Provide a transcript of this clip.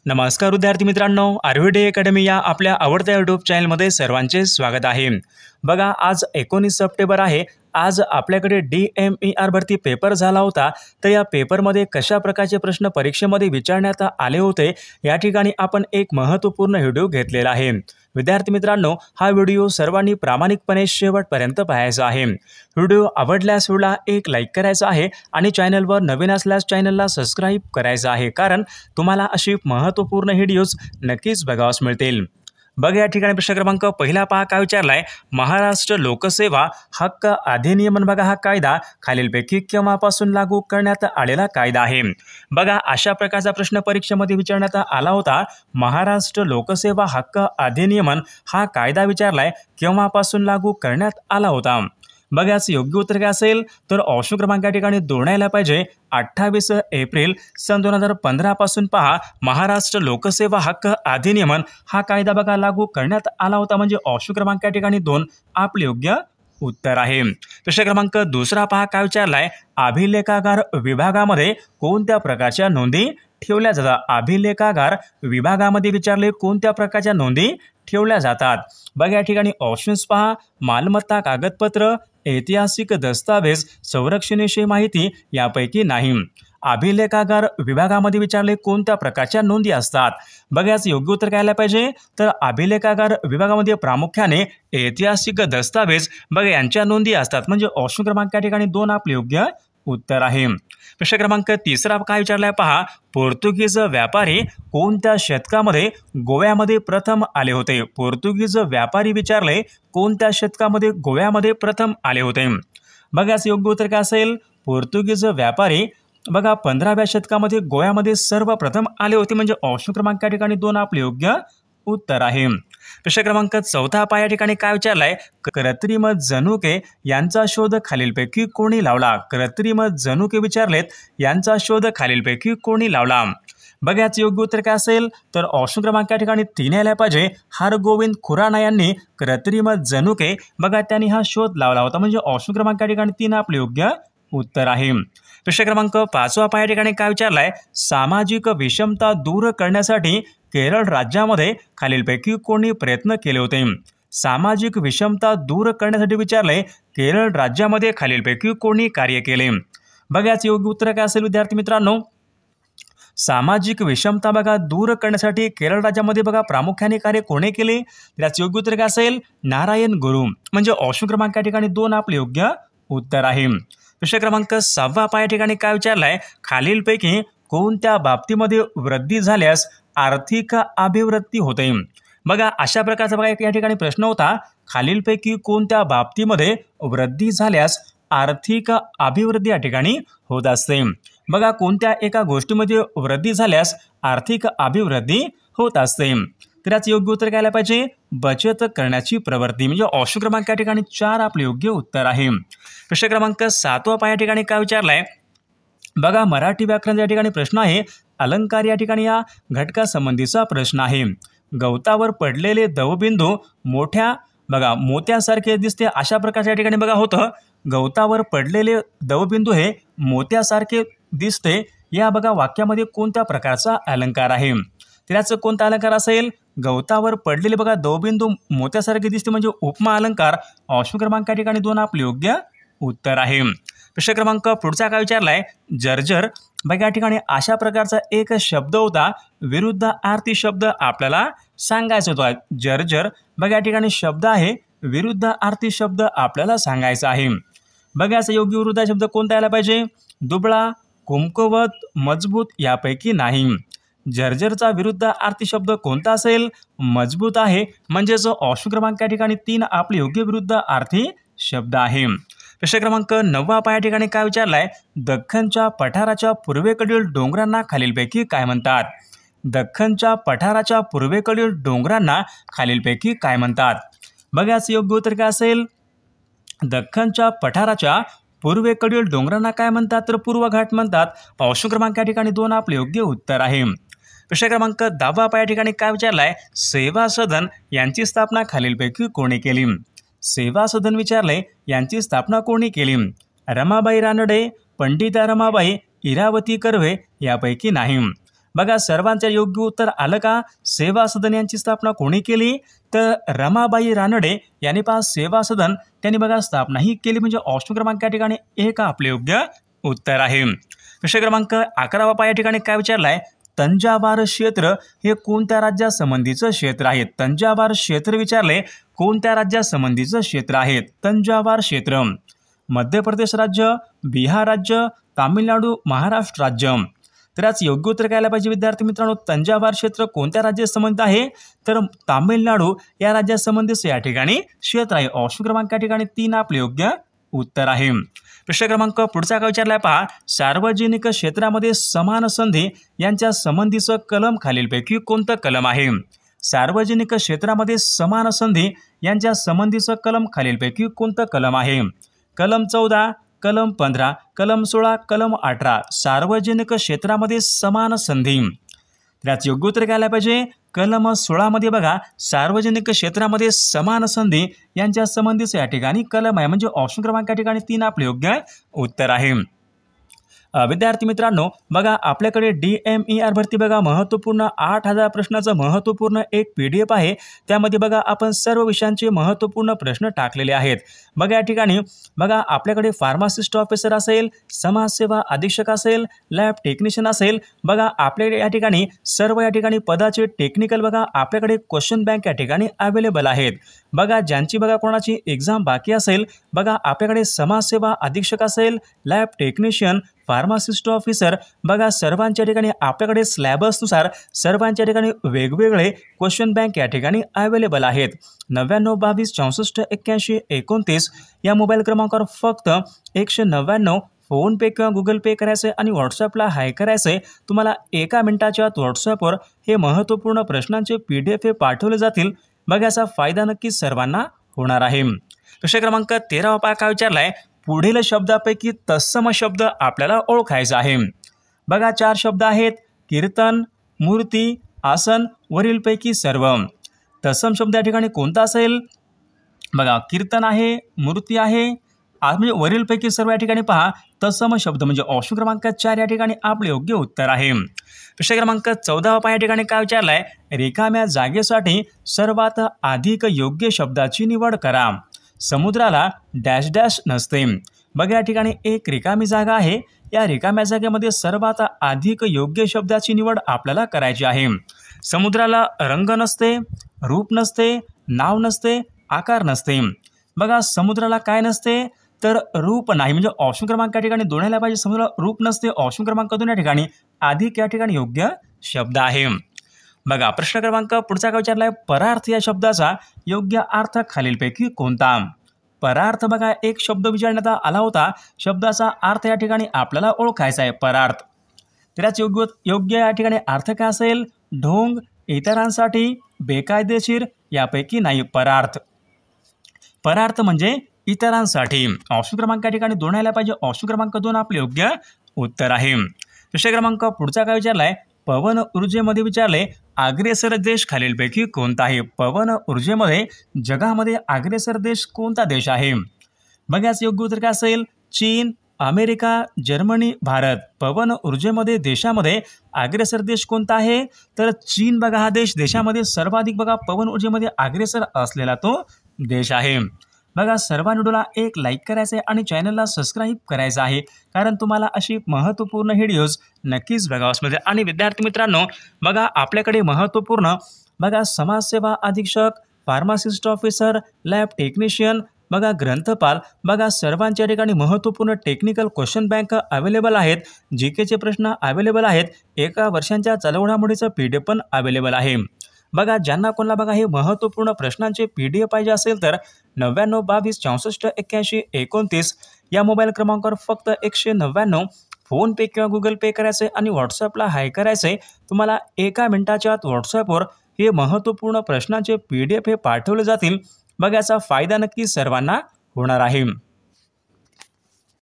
नमस्कार विद्यार्थी मित्रांनो, आर्विडे अकॅडमी या आपल्या आवडत्या यूट्यूब चॅनलमध्ये सर्वांचे स्वागत आहे। बघा, आज 19 सप्टेंबर आहे। आज आपल्याकडे DMER भरती पेपर झाला होता। तर या पेपरमध्ये कशा प्रकारचे प्रश्न परीक्षेमध्ये विचारण्यात आले होते या ठिकाणी आपण एक महत्त्वपूर्ण व्हिडिओ घेतलेला आहे। विद्यार्थी मित्रांनो, हा व्हिडिओ सर्वांनी प्रामाणिकपणे शेवटपर्यंत पाहायचा आहे। व्हिडिओ आवडल्यास व्हिडिओला एक लाईक करायचा आहे आणि चॅनलवर नवीन असल्यास चॅनलला सबस्क्राईब करायचं आहे, कारण तुम्हाला अशी महत्त्वपूर्ण व्हिडिओज नक्कीच बघावयास मिळतील। बघा, या ठिकाणी प्रश्न क्रमांक पहिला पहा काय विचारलाय। महाराष्ट्र लोकसेवा हक्क अधिनियम बघा हा कायदा खालीलपैकी केव्हापासून लागू करण्यात आलेला कायदा आहे। बघा, अशा प्रकारचा प्रश्न परीक्षेमध्ये विचारण्यात आला होता। महाराष्ट्र लोकसेवा हक्क अधिनियम हा कायदा विचारलाय केव्हापासून लागू करण्यात आला होता। बघा, याचं योग्य उत्तर काय असेल तर ऑप्शन क्रमांक या ठिकाणी 2 यायला पाहिजे। 28 एप्रिल सन 2015 पासून पहा महाराष्ट्र लोकसेवा हक्क अधिनियम हा कायदा बघा लागू करण्यात आला होता, म्हणजे ऑप्शन क्रमांक या ठिकाणी 2 आपले योग्य उत्तर आहे। प्रश्न क्रमांक दुसरा पहा काय विचारलाय। अभिलेखागार विभागामध्ये कोणत्या प्रकारच्या नोंदी ठेवल्या जातात। अभिलेखागार विभागामध्ये विचारले कोणत्या प्रकारच्या नोंदी ठेवल्या जातात। बघा, या ठिकाणी ऑप्शन्स पहा। मालमत्ता कागदपत्र, ऐतिहासिक दस्तावेज, संरक्षणविषयी माहिती यापैकी नाही। अभिलेखागार विभागामध्ये विचारले कोणत्या प्रकारच्या नोंदी असतात। बघा, याचं योग्य उत्तर काय आलं पाहिजे तर अभिलेखागार विभागामध्ये प्रामुख्याने ऐतिहासिक दस्तावेज बघा यांच्या नोंदी असतात, म्हणजे ऑप्शन क्रमांक या ठिकाणी 2 आपले योग्य उत्तर आहे। प्रश्न क्रमांक तिसरा काय विचारलाय पहा। पोर्तुगीज व्यापारी कोणत्या शतकामध्ये गोव्यामध्ये प्रथम आले होते। पोर्तुगीज व्यापारी विचारले कोणत्या शतकामध्ये गोव्यामध्ये प्रथम आले होते। बघा, याचं योग्य उत्तर काय असेल। पोर्तुगीज व्यापारी बघा 15व्या शतकामध्ये गोव्यामध्ये सर्वप्रथम आले होते, म्हणजे ऑप्शन क्रमांक या ठिकाणी 2 आपले योग्य उत्तर आहे। प्रश्न क्रमांक चौथा पहा, या ठिकाणी काय विचारलाय। कृत्रिम जनुके यांचा शोध खालीलपैकी कोणी लावला। कृत्रिम जनुके विचारलेत यांचा शोध खालीलपैकी कोणी लावला। बघा, याचं योग्य उत्तर काय असेल तर ऑप्शन क्रमांक या ठिकाणी 3 यायला पाहिजे। हरगोविंद खुराना यांनी कृत्रिम जनुके बघा त्यांनी हा शोध लावला होता, म्हणजे ऑप्शन क्रमांक या ठिकाणी 3 आपले योग्य उत्तर आहे। प्रश्न क्रमांक 5 पहा, या ठिकाणी काय विचारलाय। सामाजिक विषमता दूर करण्यासाठी केरळ राज्यामध्ये खालीलपैकी कोणी प्रयत्न केले होते। सामाजिक विषमता दूर करण्यासाठी विचारले केरळ राज्यामध्ये खालीलपैकी कोणी कार्य केले। बघा, याचं योग्य उत्तर काय असेल विद्यार्थी मित्रांनो। सामाजिक विषमता बघा दूर करण्यासाठी केरळ राज्यामध्ये बघा प्रामुख्याने कार्य कोणी केले, याचं योग्य उत्तर काय असेल नारायण गुरु, म्हणजे ऑप्शन क्रमांक या ठिकाणी 2 आपले योग्य उत्तर आहे। प्रश्न क्रमांक 6 पहा, या ठिकाणी काय विचारलाय। खालीलपैकी कोणत्या बाबतीमध्ये वृद्धी झाल्यास आर्थिक अभिवृद्धी होते। बघा, अशा प्रकारचा बघा या ठिकाणी प्रश्न होता। खालीलपैकी कोणत्या बाबतीमध्ये वृद्धी झाल्यास आर्थिक अभिवृद्धी या ठिकाणी होत असते। बघा, कोणत्या एका गोष्टीमध्ये वृद्धी झाल्यास आर्थिक अभिवृद्धी होत असते। तर याचं योग्य उत्तर काय आलं पाहिजे बचत करण्याची प्रवृत्ती, म्हणजे ऑप्शन क्रमांक या ठिकाणी 4 आपले योग्य उत्तर आहे। प्रश्न क्रमांक 7 पहा, या ठिकाणी काय विचारलाय। बघा, मराठी व्याकरण या ठिकाणी प्रश्न आहे। अलंकार या ठिकाणी या घटकासंबंधीचा प्रश्न आहे। गवतावर पडलेले दवबिंदू मोत्यासारखे दिसते, अशा प्रकारच्या या ठिकाणी बघा होतं। गवतावर पडलेले दवबिंदू हे मोत्यासारखे दिसते या बघा वाक्यामध्ये कोणत्या प्रकारचा अलंकार आहे। तर याचं कोणता अलंकार असेल। गवतावर पडलेले बघा दवबिंदू मोत्यासारखे दिसते, म्हणजे उपमा अलंकार। ऑप्शन क्रमांक या ठिकाणी 2 आपले योग्य उत्तर आहे। प्रश्न क्रमांक पुढचा काय विचारलाय। जर्जर बघा, या ठिकाणी अशा प्रकारचा एक शब्द होता, विरुद्धार्थी शब्द आपल्याला सांगायचा होता। जर्जर बघा या ठिकाणी शब्द आहे, विरुद्धार्थी शब्द आपल्याला सांगायचा आहे। बघा, याचा योग्य विरुद्ध शब्द कोणता यायला पाहिजे। दुबळा, कुमकुवत, मजबूत यापैकी नाही। जर्जरचा विरुद्धार्थी शब्द कोणता असेल मजबूत आहे, म्हणजेच ऑप्शन क्रमांक या ठिकाणी 3 आपले योग्य विरुद्धार्थी शब्द आहे। प्रश्न क्रमांक 9 पहा, या ठिकाणी काय विचारलाय। दख्खनच्या पठाराच्या पूर्वेकडील डोंगरांना खालीलपैकी काय म्हणतात। दख्खनच्या पठाराच्या पूर्वेकडील डोंगरांना खालीलपैकी काय म्हणतात। बघा, याचं योग्य उत्तर काय असेल। दख्खनच्या पठाराच्या पूर्वेकडील डोंगरांना काय म्हणतात तर पूर्व घाट म्हणतात। ऑप्शन क्रमांक या ठिकाणी 2 आपले योग्य उत्तर आहे। प्रश्न क्रमांक 10 पहा, या ठिकाणी काय विचारलाय। सेवा सदन यांची स्थापना खालीलपैकी कोणी केली। सेवा सदन विचारले यांची स्थापना कोणी केली। रमाबाई रानडे, पंडिता रमाबाई, इरावती कर्वे यापैकी नाही। बघा सर्वांचे योग्य उत्तर आलं का? सेवा सदन यांची स्थापना कोणी केली? तर रमाबाई रानडे यांनी पहा सेवा सदन त्यांनी बघा स्थापना ही केली, म्हणजे ऑप्शन क्रमांक या ठिकाणी एक आपले योग्य उत्तर आहे. प्रश्न क्रमांक 11 पहा या ठिकाणी काय विचारलाय? तंजावार क्षेत्र हे कोणत्या राज्यासंबंधीचं क्षेत्र आहे? तंजावार क्षेत्र विचारले कोणत्या राज्यासंबंधीचं क्षेत्र आहे? तंजावार क्षेत्र मध्य प्रदेश राज्य, बिहार राज्य, तामिळनाडू, महाराष्ट्र राज्य. तर आज योग्य उत्तर काय पाहिजे विद्यार्थी मित्रांनो? तंजावार क्षेत्र कोणत्या राज्यासंबंधित आहे? तर तामिळनाडू या राज्यासंबंधीचं या ठिकाणी क्षेत्र आहे. ऑप्शन क्रमांक या ठिकाणी 3 आपले योग्य उत्तर आहे. प्रश्न क्रमांक पुढचा काय विचारलाय पहा? सार्वजनिक क्षेत्रामध्ये समान संधी यांच्या संबंधीचं कलम खालीलपैकी कोणतं कलम आहे? सार्वजनिक क्षेत्रामध्ये समान संधी यांच्या संबंधीचं कलम खालीलपैकी कोणतं कलम आहे? कलम 14, कलम 15, कलम 16, कलम 18. सार्वजनिक क्षेत्रामध्ये समान संधी. त्याच योग्य उत्तर काय पाहिजे? कलम 16 मध्ये बघा सार्वजनिक क्षेत्रामध्ये समान संधी यांच्या संबंधीचं या ठिकाणी कलम आहे, म्हणजे ऑप्शन क्रमांक या ठिकाणी 3 आपले योग्य उत्तर आहे. विद्यार्थी मित्रांनो बघा आपल्याकडे DMER भरती बघा महत्त्वपूर्ण 8000 प्रश्नाचं महत्त्वपूर्ण एक PDF आहे. त्यामध्ये बघा आपण सर्व विषयांचे महत्त्वपूर्ण प्रश्न टाकलेले आहेत. बघा या ठिकाणी बघा आपल्याकडे फार्मासिस्ट ऑफिसर असेल, समाजसेवा अधीक्षक असेल, लॅब टेक्निशियन असेल. बघा आपल्याकडे या ठिकाणी सर्व या ठिकाणी पदाचे टेक्निकल बघा आपल्याकडे क्वेश्चन बँक या ठिकाणी अवेलेबल आहेत. बघा ज्यांची बघा कोणाची एक्झाम बाकी असेल बघा आपल्याकडे समाजसेवा अधीक्षक असेल, लॅब टेक्निशियन, फार्मासिस्ट ऑफिसर बघा सर्वांच्या ठिकाणी आपल्याकडे सिलेबसनुसार सर्वांच्या ठिकाणी वेगवेगळे क्वेश्चन बँक या ठिकाणी अवेलेबल आहेत. 99 22 64 81 29 या मोबाईल क्रमांकावर फक्त 199 फोन पे किंवा गुगल पे करायचे आणि व्हॉट्सअपला हाय करायचे. तुम्हाला 1 मिनिटाच्या आत व्हॉट्सअपवर हे महत्त्वपूर्ण प्रश्नांचे PDF पाठवले जातील. बघा याचा फायदा नक्कीच सर्वांना होणार आहे. प्रश्न क्रमांक 13 पहा काय विचारलाय? पुढील शब्दापैकी तत्सम शब्द आपल्याला ओळखायचा आहे. बघा 4 शब्द आहेत: कीर्तन, मूर्ती, आसन, वरीलपैकी सर्व. तत्सम शब्द या ठिकाणी कोणता असेल? बघा कीर्तन आहे, मूर्ती आहे, म्हणजे वरीलपैकी सर्व या ठिकाणी पहा तत्सम शब्द, म्हणजे ऑप्शन क्रमांक 4 या ठिकाणी आपले योग्य उत्तर आहे. प्रश्न क्रमांक 14 पहा या ठिकाणी काय विचारलाय? रिकाम्या जागेसाठी सर्वात अधिक योग्य शब्दाची निवड करा. समुद्राला डॅश डॅश नसते. बघा या ठिकाणी एक रिकामी जागा आहे. या रिकाम्या जागेमध्ये सर्वात अधिक योग्य शब्दाची निवड आपल्याला करायची आहे. समुद्राला रंग नसते, रूप नसते, नाव नसते, आकार नसते. बघा समुद्राला काय नसते? तर रूप नाही, म्हणजे ऑप्शन क्रमांक या ठिकाणी 2 यायला पाहिजे. समुद्राला रूप नसते, ऑप्शन क्रमांक 2 या ठिकाणी अधिक या ठिकाणी योग्य शब्द आहे. बघा प्रश्न क्रमांक पुढचा काय विचारलाय? परार्थ या शब्दाचा योग्य अर्थ खालीलपैकी कोणता? परार्थ बघा एक शब्द विचारण्यात आला होता. शब्दाचा अर्थ या ठिकाणी आपल्याला ओळखायचा आहे. परार्थ त्याच योग्य या ठिकाणी अर्थ काय असेल? ढोंग, इतरांसाठी, बेकायदेशीर, यापैकी नाही. परार्थ म्हणजे इतरांसाठी. ऑप्शन क्रमांक या ठिकाणी 2 यायला पाहिजे. ऑप्शन क्रमांक 2 आपले योग्य उत्तर आहे. प्रश्न क्रमांक पुढचा काय विचारलाय? पवन ऊर्जेमध्ये विचारले अग्रेसर देश खालीलपैकी कोणता आहे? पवन ऊर्जेमध्ये जगामध्ये अग्रेसर देश कोणता देश आहे? बघा याचं योग्य उत्तर काय असेल? चीन, अमेरिका, जर्मनी, भारत. पवन ऊर्जेमध्ये देशामध्ये अग्रेसर देश कोणता आहे? तर चीन बघा हा देशामध्ये सर्वाधिक बघा पवन ऊर्जेमध्ये अग्रेसर असलेला तो देश आहे. बघा सर्वांनी व्हिडिओला एक लाईक करायचं आहे आणि चॅनलला सबस्क्राईब करायचं आहे, कारण तुम्हाला अशी महत्त्वपूर्ण व्हिडिओज नक्कीच बघावास मिळते. आणि विद्यार्थी मित्रांनो बघा आपल्याकडे महत्त्वपूर्ण बघा समाजसेवा अधीक्षक, फार्मासिस्ट ऑफिसर, लॅब टेक्निशियन बघा ग्रंथपाल बघा सर्वांच्या ठिकाणी महत्त्वपूर्ण टेक्निकल क्वेश्चन बँक अवेलेबल आहेत. जीकेचे प्रश्न अवेलेबल आहेत. 1 वर्षांच्या चलवडामोडीचं PDF पण अवेलेबल आहे. बघा ज्यांना कोणाला बघा हे महत्त्वपूर्ण प्रश्नांचे PDF पाहिजे असेल तर 99 22 64 81 29 या मोबाईल क्रमांकावर फक्त 199 फोन पे किंवा गुगल पे करायचे आणि व्हॉट्सअपला हाय करायचे. तुम्हाला 1 मिनिटाच्या आत व्हॉट्सअपवर हे महत्त्वपूर्ण प्रश्नांचे PDF हे पाठवले जातील. बघा याचा फायदा नक्की सर्वांना होणार आहे.